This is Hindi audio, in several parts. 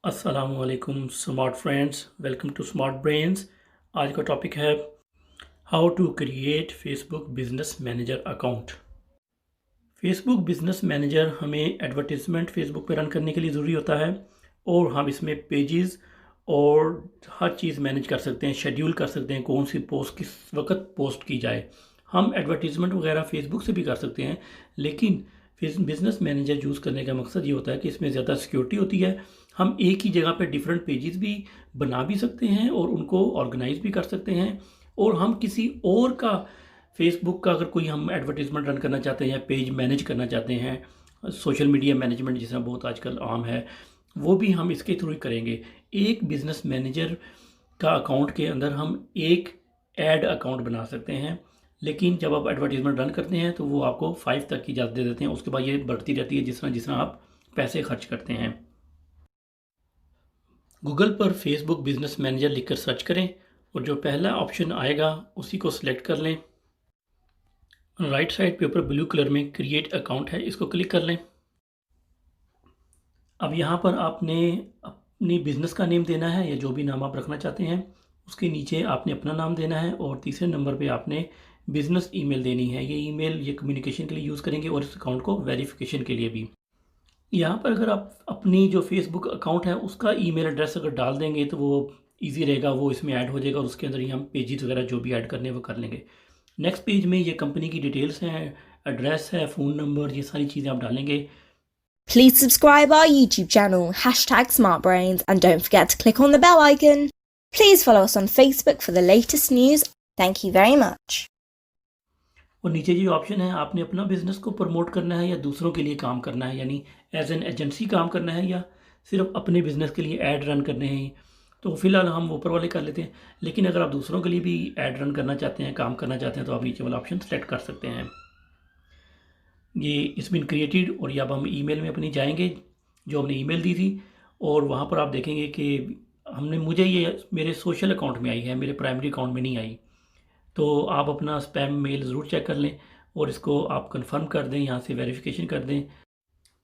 अस्सलामुअलैकुम smart friends, welcome to smart brains. आज का टॉपिक है how to create Facebook business manager account. Facebook business manager हमें एडवर्टीज़मेंट फेसबुक पे रन करने के लिए ज़रूरी होता है और हम इसमें पेजेस और हर चीज़ मैनेज कर सकते हैं, शेड्यूल कर सकते हैं कौन सी पोस्ट किस वक्त पोस्ट की जाए। हम एडवर्टीज़मेंट वगैरह फेसबुक से भी कर सकते हैं, लेकिन बिजनेस मैनेजर यूज़ करने का मकसद ये होता है कि इसमें ज़्यादा सिक्योरिटी होती है। हम एक ही जगह पे डिफरेंट पेजेस भी बना भी सकते हैं और उनको ऑर्गेनाइज भी कर सकते हैं, और हम किसी और का फेसबुक का अगर कोई हम एडवर्टीज़मेंट रन करना चाहते हैं या पेज मैनेज करना चाहते हैं, सोशल मीडिया मैनेजमेंट जिसमें बहुत आजकल आम है, वो भी हम इसके थ्रू ही करेंगे। एक बिजनेस मैनेजर का अकाउंट के अंदर हम एक ऐड अकाउंट बना सकते हैं, लेकिन जब आप एडवर्टीज़मेंट रन करते हैं तो वो आपको 5 तक की इजाज़त दे देते हैं। उसके बाद ये बढ़ती रहती है जिस तरह जिस तरह आप पैसे खर्च करते हैं। गूगल पर फेसबुक बिजनेस मैनेजर लिखकर सर्च करें और जो पहला ऑप्शन आएगा उसी को सिलेक्ट कर लें। राइट साइड पे ऊपर ब्लू कलर में क्रिएट अकाउंट है, इसको क्लिक कर लें। अब यहाँ पर आपने अपनी बिज़नेस का नेम देना है या जो भी नाम आप रखना चाहते हैं, उसके नीचे आपने अपना नाम देना है और तीसरे नंबर पे आपने बिज़नेस ईमेल देनी है। ये ईमेल ये कम्युनिकेशन के लिए यूज़ करेंगे और इस अकाउंट को वेरिफिकेशन के लिए भी। यहाँ पर अगर आप अपनी जो फेसबुक अकाउंट है उसका ईमेल एड्रेस अगर डाल देंगे तो वो ईजी रहेगा, वो इसमें ऐड हो जाएगा और उसके अंदर ही हम पेजेस वगैरह जो भी ऐड करने हैं वो कर लेंगे। नेक्स्ट पेज में ये कंपनी की डिटेल्स हैं, एड्रेस है, फ़ोन नंबर, ये सारी चीज़ें आप डालेंगे। Please subscribe our YouTube channel, #SmartBrains, and don't forget to click on the bell icon. Please follow us on Facebook for the latest news. Thank you very much. और नीचे जो ऑप्शन है, आपने अपना बिजनेस को प्रमोट करना है या दूसरों के लिए काम करना है, यानी एज एन एजेंसी काम करना है या सिर्फ अपने बिजनेस के लिए ऐड रन करने हैं। तो फिलहाल हम ऊपर वाले कर लेते हैं, लेकिन अगर आप दूसरों के लिए भी ऐड रन करना चाहते हैं, काम करना चाहते हैं, तो आप नीचे वाला ऑप्शन सेलेक्ट कर सकते हैं। ये इट्स बीन क्रिएटेड और ये अब हम ईमेल में अपनी जाएंगे जो हमने ईमेल दी थी, और वहाँ पर आप देखेंगे कि हमने मुझे ये मेरे सोशल अकाउंट में आई है, मेरे प्राइमरी अकाउंट में नहीं आई। तो आप अपना स्पैम मेल ज़रूर चेक कर लें और इसको आप कंफर्म कर दें, यहाँ से वेरिफिकेशन कर दें।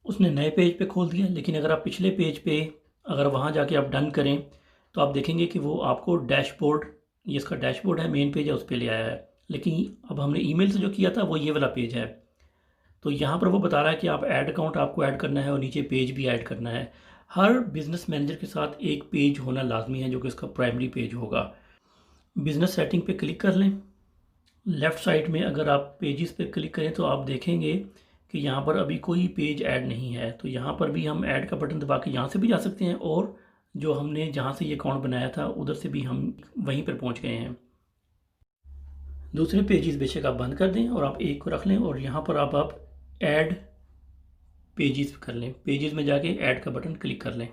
उसने नए पेज पे खोल दिया, लेकिन अगर आप पिछले पेज पे अगर वहाँ जाके आप डन करें तो आप देखेंगे कि वो आपको डैशबोर्ड, ये इसका डैशबोर्ड है, मेन पेज है, उस पर ले आया है। लेकिन अब हमने ईमेल से जो किया था वो ये वाला पेज है। तो यहाँ पर वो बता रहा है कि आप ऐड अकाउंट आपको ऐड करना है और नीचे पेज भी ऐड करना है। हर बिजनेस मैनेजर के साथ एक पेज होना लाजमी है जो कि इसका प्राइमरी पेज होगा। बिजनेस सेटिंग पे क्लिक कर लें। लेफ़्ट साइड में अगर आप पेजेस पे क्लिक करें तो आप देखेंगे कि यहाँ पर अभी कोई पेज ऐड नहीं है। तो यहाँ पर भी हम ऐड का बटन दबा के यहाँ से भी जा सकते हैं, और जो हमने जहाँ से ये अकाउंट बनाया था उधर से भी हम वहीं पर पहुँच गए हैं। दूसरे पेजेस बेशक आप बंद कर दें और आप एक को रख लें और यहाँ पर आप ऐड पेजेस कर लें। पेजेस में जाके ऐड का बटन क्लिक कर लें।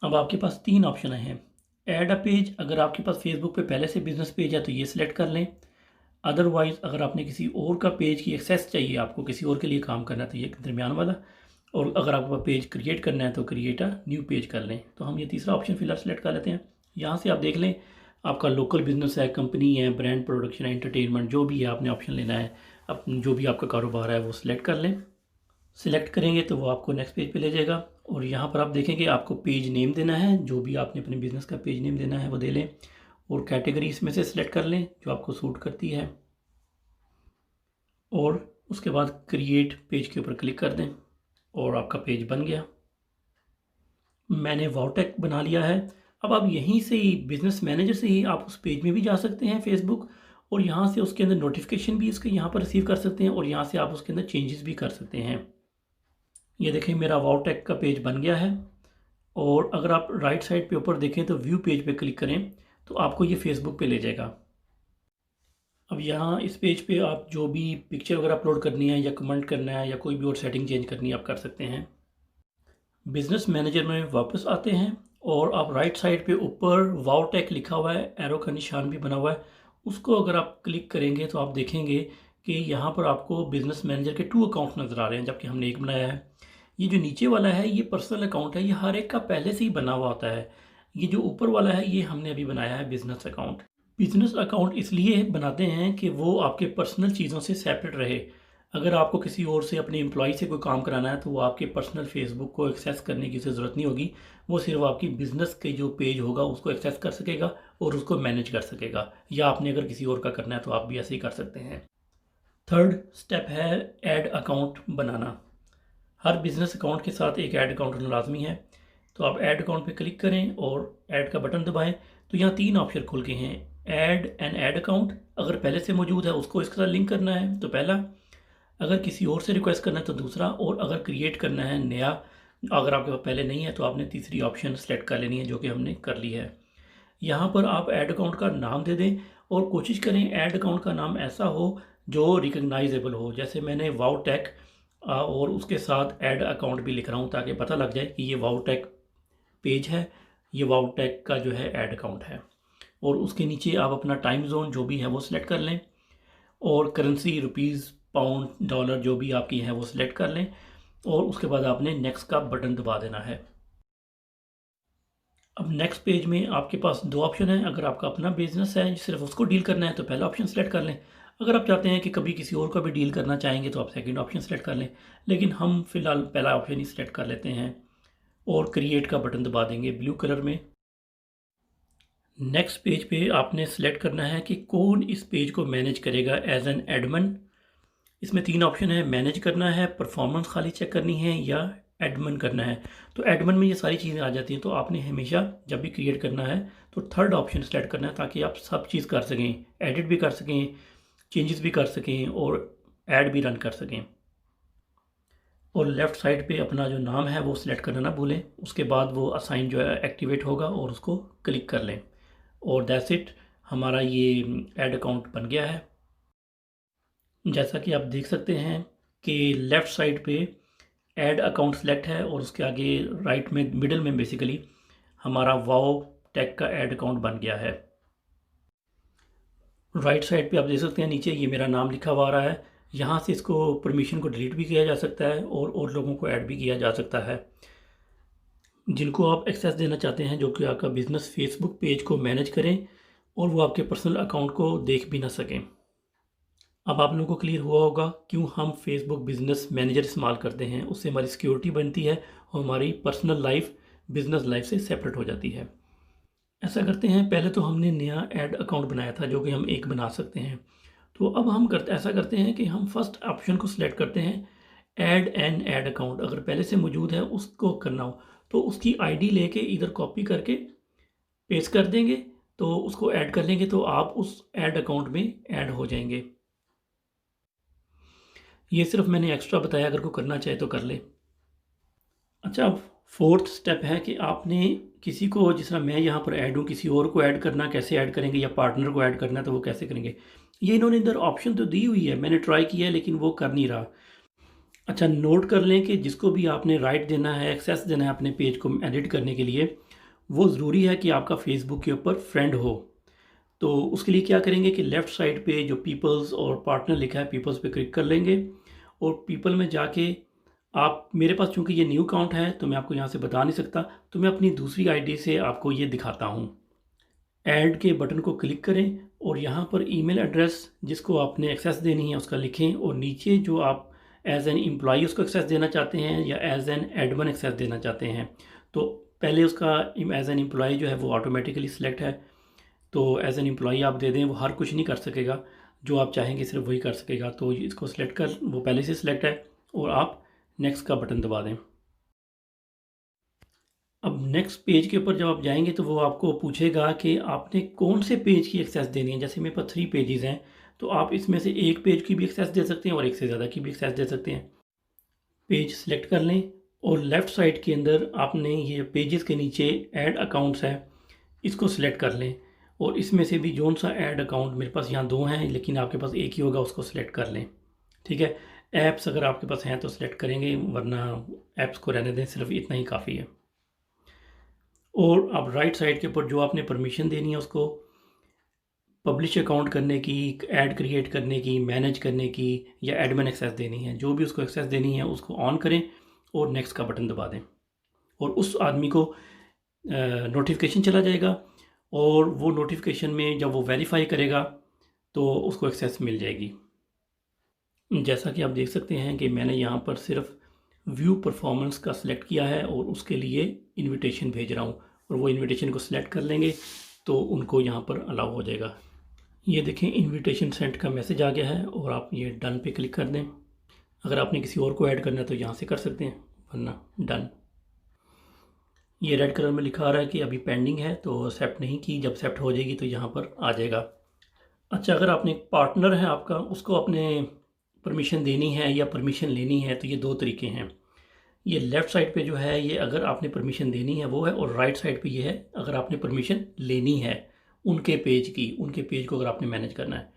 अब आपके पास 3 ऑप्शन आए हैं। ऐड अ पेज, अगर आपके पास फेसबुक पे पहले से बिजनेस पेज है तो ये सिलेक्ट कर लें। अदरवाइज़ अगर आपने किसी और का पेज की एक्सेस चाहिए, आपको किसी और के लिए काम करना है, तो ये दरमियान वाला, और अगर आपको पेज क्रिएट करना है तो क्रिएट अ न्यू पेज कर लें। तो हम ये तीसरा ऑप्शन फिलहाल सेलेक्ट कर लेते हैं। यहाँ से आप देख लें आपका लोकल बिजनेस है, कंपनी है, ब्रांड प्रोडक्शन है, एंटरटेनमेंट, जो भी है आपने ऑप्शन लेना है, अब जो भी आपका कारोबार है वो सिलेक्ट कर लें। सिलेक्ट करेंगे तो वो आपको नेक्स्ट पेज पे ले जाएगा और यहाँ पर आप देखेंगे आपको पेज नेम देना है, जो भी आपने अपने बिज़नेस का पेज नेम देना है वो दे लें, और कैटेगरी इसमें से सिलेक्ट कर लें जो आपको सूट करती है, और उसके बाद क्रिएट पेज के ऊपर क्लिक कर दें और आपका पेज बन गया। मैंने वाउटेक बना लिया है। अब आप यहीं से ही बिज़नेस मैनेजर से ही आप उस पेज में भी जा सकते हैं फेसबुक, और यहाँ से उसके अंदर नोटिफिकेशन भी इसके यहाँ पर रिसीव कर सकते हैं और यहाँ से आप उसके अंदर चेंजेस भी कर सकते हैं। ये देखें मेरा वाउटेक का पेज बन गया है, और अगर आप राइट साइड पे ऊपर देखें तो व्यू पेज पे क्लिक करें तो आपको ये फेसबुक पे ले जाएगा। अब यहाँ इस पेज पे आप जो भी पिक्चर वगैरह अपलोड करनी है या कमेंट करना है या कोई भी और सेटिंग चेंज करनी है आप कर सकते हैं। बिजनेस मैनेजर में वापस आते हैं और आप राइट साइड पे ऊपर वाउटेक लिखा हुआ है, एरो का निशान भी बना हुआ है, उसको अगर आप क्लिक करेंगे तो आप देखेंगे कि यहाँ पर आपको बिजनेस मैनेजर के 2 अकाउंट नज़र आ रहे हैं, जबकि हमने एक बनाया है। ये जो नीचे वाला है ये पर्सनल अकाउंट है, ये हर एक का पहले से ही बना हुआ होता है। ये जो ऊपर वाला है ये हमने अभी बनाया है बिजनेस अकाउंट। बिजनेस अकाउंट इसलिए बनाते हैं कि वो आपके पर्सनल चीज़ों से सेपरेट रहे। अगर आपको किसी और से अपने एम्प्लॉय से कोई काम कराना है तो वो आपके पर्सनल फेसबुक को एक्सेस करने की उसे ज़रूरत नहीं होगी। वो सिर्फ आपकी बिज़नेस के जो पेज होगा उसको एक्सेस कर सकेगा और उसको मैनेज कर सकेगा, या आपने अगर किसी और का करना है तो आप भी ऐसे ही कर सकते हैं। थर्ड स्टेप है ऐड अकाउंट बनाना। हर बिज़नेस अकाउंट के साथ एक ऐड अकाउंट होना लाजमी है। तो आप ऐड अकाउंट पे क्लिक करें और ऐड का बटन दबाएं तो यहाँ 3 ऑप्शन खुल के हैं। ऐड एन ऐड अकाउंट, अगर पहले से मौजूद है उसको इसके साथ लिंक करना है तो पहला, अगर किसी और से रिक्वेस्ट करना है तो दूसरा, और अगर क्रिएट करना है नया, अगर आपके पास पहले नहीं है तो आपने तीसरी ऑप्शन सेलेक्ट कर लेनी है, जो कि हमने कर ली है। यहाँ पर आप ऐड अकाउंट का नाम दे दें और कोशिश करें ऐड अकाउंट का नाम ऐसा हो जो रिकग्नाइजेबल हो। जैसे मैंने वाओ टेक और उसके साथ ऐड अकाउंट भी लिख रहा हूँ ताकि पता लग जाए कि ये वाओ टेक पेज है, ये वाओ टेक का जो है ऐड अकाउंट है। और उसके नीचे आप अपना टाइम जोन जो भी है वो सिलेक्ट कर लें, और करेंसी रुपीज़, पाउंड, डॉलर जो भी आपकी है वो सिलेक्ट कर लें, और उसके बाद आपने नेक्स्ट का बटन दबा देना है। अब नेक्स्ट पेज में आपके पास 2 ऑप्शन है। अगर आपका अपना बिजनेस है सिर्फ उसको डील करना है तो पहला ऑप्शन सेलेक्ट कर लें। अगर आप चाहते हैं कि कभी किसी और का भी डील करना चाहेंगे तो आप सेकंड ऑप्शन सेलेक्ट कर लें, लेकिन हम फिलहाल पहला ऑप्शन ही सिलेक्ट कर लेते हैं और क्रिएट का बटन दबा देंगे ब्लू कलर में। नेक्स्ट पेज पे आपने सेलेक्ट करना है कि कौन इस पेज को मैनेज करेगा एज एन एडमिन। इसमें 3 ऑप्शन है, मैनेज करना है, परफॉर्मेंस खाली चेक करनी है, या एडमिन करना है। तो एडमिन में ये सारी चीज़ें आ जाती हैं, तो आपने हमेशा जब भी क्रिएट करना है तो थर्ड ऑप्शन सेलेक्ट करना है ताकि आप सब चीज़ कर सकें, एडिट भी कर सकें, चेंजेस भी कर सकें और ऐड भी रन कर सकें। और लेफ़्ट साइड पे अपना जो नाम है वो सिलेक्ट करना ना भूलें। उसके बाद वो असाइन जो है एक्टिवेट होगा और उसको क्लिक कर लें, और दैट्स इट, हमारा ये ऐड अकाउंट बन गया है। जैसा कि आप देख सकते हैं कि लेफ़्ट साइड पे ऐड अकाउंट सेलेक्ट है और उसके आगे राइट में मिडिल में बेसिकली हमारा वाओ टेक का ऐड अकाउंट बन गया है। राइट साइड पे आप देख सकते हैं नीचे ये मेरा नाम लिखा हुआ आ रहा है। यहाँ से इसको परमिशन को डिलीट भी किया जा सकता है और लोगों को ऐड भी किया जा सकता है जिनको आप एक्सेस देना चाहते हैं, जो कि आपका बिज़नेस फेसबुक पेज को मैनेज करें और वो आपके पर्सनल अकाउंट को देख भी ना सकें। अब आप लोगों को क्लियर हुआ होगा क्यों हम फेसबुक बिज़नेस मैनेजर इस्तेमाल करते हैं। उससे हमारी सिक्योरिटी बनती है और हमारी पर्सनल लाइफ बिज़नेस लाइफ से सेपरेट हो जाती है। ऐसा करते हैं, पहले तो हमने नया ऐड अकाउंट बनाया था जो कि हम एक बना सकते हैं। तो अब हम ऐसा करते हैं कि हम फर्स्ट ऑप्शन को सिलेक्ट करते हैं, ऐड एन ऐड अकाउंट। अगर पहले से मौजूद है उसको करना हो तो उसकी आईडी लेके इधर कॉपी करके पेस्ट कर देंगे, तो उसको ऐड कर लेंगे तो आप उस ऐड अकाउंट में ऐड हो जाएंगे। ये सिर्फ मैंने एक्स्ट्रा बताया, अगर कोई करना चाहे तो कर ले। अच्छा, अब फोर्थ स्टेप है कि आपने किसी को, जिस तरह मैं यहाँ पर ऐड हूँ, किसी और को ऐड करना कैसे ऐड करेंगे, या पार्टनर को ऐड करना है तो वो कैसे करेंगे। ये इन्होंने इधर ऑप्शन तो दी हुई है, मैंने ट्राई किया है लेकिन वो कर नहीं रहा। अच्छा, नोट कर लें कि जिसको भी आपने राइट देना है, एक्सेस देना है अपने पेज को एडिट करने के लिए, वो ज़रूरी है कि आपका फेसबुक के ऊपर फ्रेंड हो। तो उसके लिए क्या करेंगे कि लेफ़्ट साइड पे जो पीपल्स और पार्टनर लिखा है, पीपल्स पे क्लिक कर लेंगे और पीपल में जाके आप, मेरे पास चूँकि ये न्यू अकाउंट है तो मैं आपको यहाँ से बता नहीं सकता, तो मैं अपनी दूसरी आईडी से आपको ये दिखाता हूँ। ऐड के बटन को क्लिक करें और यहाँ पर ईमेल एड्रेस जिसको आपने एक्सेस देनी है उसका लिखें, और नीचे जो आप एज एन एम्प्लॉई उसको एक्सेस देना चाहते हैं या एज एन एडमिन एक्सेस देना चाहते हैं, तो पहले उसका एज एन एम्प्लॉई जो है वो ऑटोमेटिकली सिलेक्ट है, तो एज एन एम्प्लॉई आप दे दें। वो हर कुछ नहीं कर सकेगा, जो आप चाहेंगे सिर्फ वही कर सकेगा। तो इसको सिलेक्ट कर, वो पहले से सिलेक्ट है, और आप नेक्स्ट का बटन दबा दें। अब नेक्स्ट पेज के ऊपर जब आप जाएंगे तो वो आपको पूछेगा कि आपने कौन से पेज की एक्सेस देनी है। जैसे मेरे पास 3 पेजेस हैं, तो आप इसमें से एक पेज की भी एक्सेस दे सकते हैं और एक से ज़्यादा की भी एक्सेस दे सकते हैं। पेज सिलेक्ट कर लें और लेफ़्ट साइड के अंदर आपने ये पेजेस के नीचे ऐड अकाउंट्स है, इसको सिलेक्ट कर लें, और इसमें से भी जोन सा ऐड अकाउंट, मेरे पास यहाँ 2 हैं लेकिन आपके पास एक ही होगा, उसको सिलेक्ट कर लें। ठीक है, ऐप्स अगर आपके पास हैं तो सिलेक्ट करेंगे, वरना ऐप्स को रहने दें, सिर्फ इतना ही काफ़ी है। और अब राइट साइड के ऊपर जो आपने परमिशन देनी है उसको, पब्लिश अकाउंट करने की, ऐड क्रिएट करने की, मैनेज करने की, या एडमिन एक्सेस देनी है, जो भी उसको एक्सेस देनी है उसको ऑन करें और नेक्स्ट का बटन दबा दें, और उस आदमी को नोटिफिकेशन चला जाएगा, और वो नोटिफिकेशन में जब वो वेरीफाई करेगा तो उसको एक्सेस मिल जाएगी। जैसा कि आप देख सकते हैं कि मैंने यहाँ पर सिर्फ व्यू परफॉर्मेंस का सिलेक्ट किया है और उसके लिए इनविटेशन भेज रहा हूँ, और वो इनविटेशन को सिलेक्ट कर लेंगे तो उनको यहाँ पर अलाउ हो जाएगा। ये देखें, इनविटेशन सेंड का मैसेज आ गया है और आप ये डन पे क्लिक कर दें। अगर आपने किसी और को ऐड करना है तो यहाँ से कर सकते हैं, वरना डन। ये रेड कलर में लिखा आ रहा है कि अभी पेंडिंग है, तो एक्सेप्ट नहीं की, जब एक्सेप्ट हो जाएगी तो यहाँ पर आ जाएगा। अच्छा, अगर आपने एक पार्टनर है आपका, उसको अपने परमिशन देनी है या परमिशन लेनी है, तो ये दो तरीके हैं। ये लेफ़्ट साइड पे जो है ये अगर आपने परमिशन देनी है वो है, और राइट साइड पे ये है अगर आपने परमिशन लेनी है उनके पेज को अगर आपने मैनेज करना है।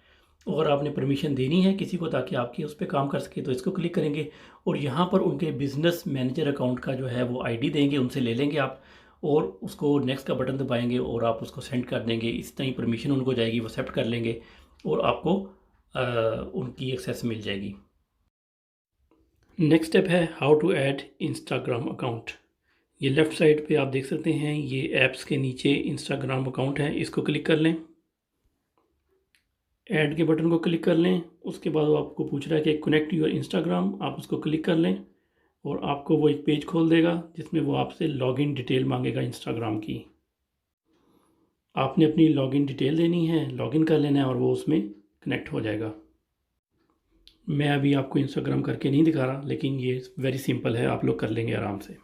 अगर आपने परमिशन देनी है किसी को ताकि आपकी उस पर काम कर सके, तो इसको क्लिक करेंगे और यहाँ पर उनके बिज़नेस मैनेजर अकाउंट का जो है वो आईडी देंगे, उनसे ले लेंगे आप, और उसको नेक्स्ट का बटन दबाएंगे और आप उसको सेंड कर देंगे। इस तरह परमिशन उनको जाएगी, वो एक्सेप्ट कर लेंगे और आपको उनकी एक्सेस मिल जाएगी। नेक्स्ट स्टेप है how to add Instagram account. ये लेफ़्ट साइड पे आप देख सकते हैं, ये ऐप्स के नीचे इंस्टाग्राम अकाउंट है, इसको क्लिक कर लें। ऐड के बटन को क्लिक कर लें। उसके बाद वो आपको पूछ रहा है कि कनेक्ट योर इंस्टाग्राम, आप उसको क्लिक कर लें और आपको वो एक पेज खोल देगा जिसमें वो आपसे लॉगिन डिटेल मांगेगा इंस्टाग्राम की। आपने अपनी लॉगिन डिटेल देनी है, लॉगिन कर लेना है और वो उसमें कनेक्ट हो जाएगा। मैं अभी आपको इंस्टाग्राम करके नहीं दिखा रहा, लेकिन ये वेरी सिंपल है, आप लोग कर लेंगे आराम से।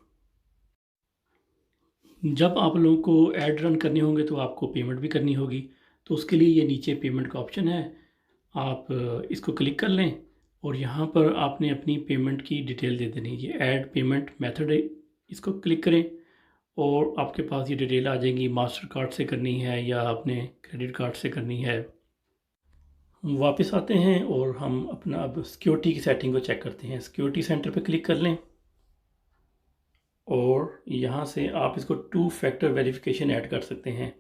जब आप लोगों को ऐड रन करने होंगे तो आपको पेमेंट भी करनी होगी, तो उसके लिए ये नीचे पेमेंट का ऑप्शन है, आप इसको क्लिक कर लें और यहाँ पर आपने अपनी पेमेंट की डिटेल दे देनी है। ये ऐड पेमेंट मेथड है, इसको क्लिक करें और आपके पास ये डिटेल आ जाएगी, मास्टर कार्ड से करनी है या आपने क्रेडिट कार्ड से करनी है। वापस आते हैं और हम अपना अब सिक्योरिटी की सेटिंग को चेक करते हैं। सिक्योरिटी सेंटर पे क्लिक कर लें और यहाँ से आप इसको 2 फैक्टर वेरिफिकेशन ऐड कर सकते हैं,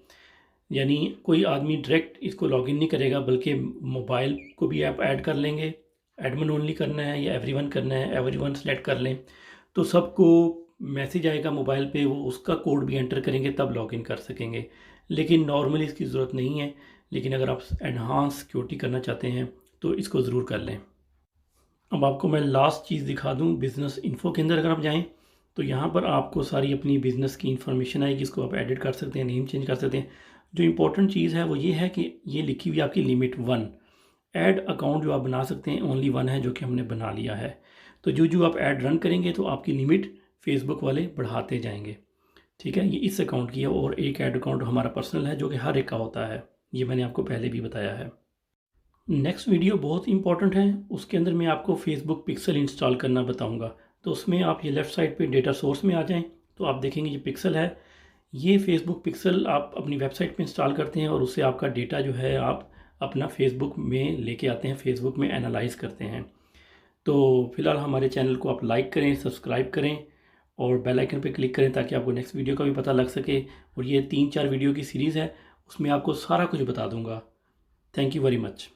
यानी कोई आदमी डायरेक्ट इसको लॉगिन नहीं करेगा बल्कि मोबाइल को भी आप ऐड कर लेंगे। एडमिन ओनली करना है या एवरीवन करना है, एवरीवन सेलेक्ट कर लें तो सबको मैसेज आएगा मोबाइल पे, वो उसका कोड भी एंटर करेंगे तब लॉगिन कर सकेंगे। लेकिन नॉर्मली इसकी ज़रूरत नहीं है, लेकिन अगर आप एनहांस सिक्योरिटी करना चाहते हैं तो इसको ज़रूर कर लें। अब आपको मैं लास्ट चीज़ दिखा दूं, बिज़नेस इन्फो के अंदर अगर आप जाएं तो यहाँ पर आपको सारी अपनी बिज़नेस की इन्फॉर्मेशन आएगी, इसको आप एडिट कर सकते हैं, नेम चेंज कर सकते हैं। जो इम्पोर्टेंट चीज़ है वो ये है कि ये लिखी हुई आपकी लिमिट 1, ऐड अकाउंट जो आप बना सकते हैं ओनली 1 है, जो कि हमने बना लिया है। तो जो आप ऐड रन करेंगे तो आपकी लिमिट फेसबुक वाले बढ़ाते जाएंगे। ठीक है, ये इस अकाउंट की है, और एक ऐड अकाउंट हमारा पर्सनल है जो कि हर एक का होता है, ये मैंने आपको पहले भी बताया है। नेक्स्ट वीडियो बहुत इंपॉर्टेंट है, उसके अंदर मैं आपको फेसबुक पिक्सल इंस्टॉल करना बताऊंगा। तो उसमें आप ये लेफ़्ट साइड पे डेटा सोर्स में आ जाएं तो आप देखेंगे ये पिक्सल है। ये फेसबुक पिक्सल आप अपनी वेबसाइट पे इंस्टॉल करते हैं और उससे आपका डेटा जो है आप अपना फेसबुक में लेके आते हैं, फेसबुक में एनालाइज करते हैं। तो फिलहाल हमारे चैनल को आप लाइक करें, सब्सक्राइब करें और बेल आइकन पे क्लिक करें ताकि आपको नेक्स्ट वीडियो का भी पता लग सके। और ये 3-4 वीडियो की सीरीज़ है, उसमें आपको सारा कुछ बता दूंगा। Thank you very much.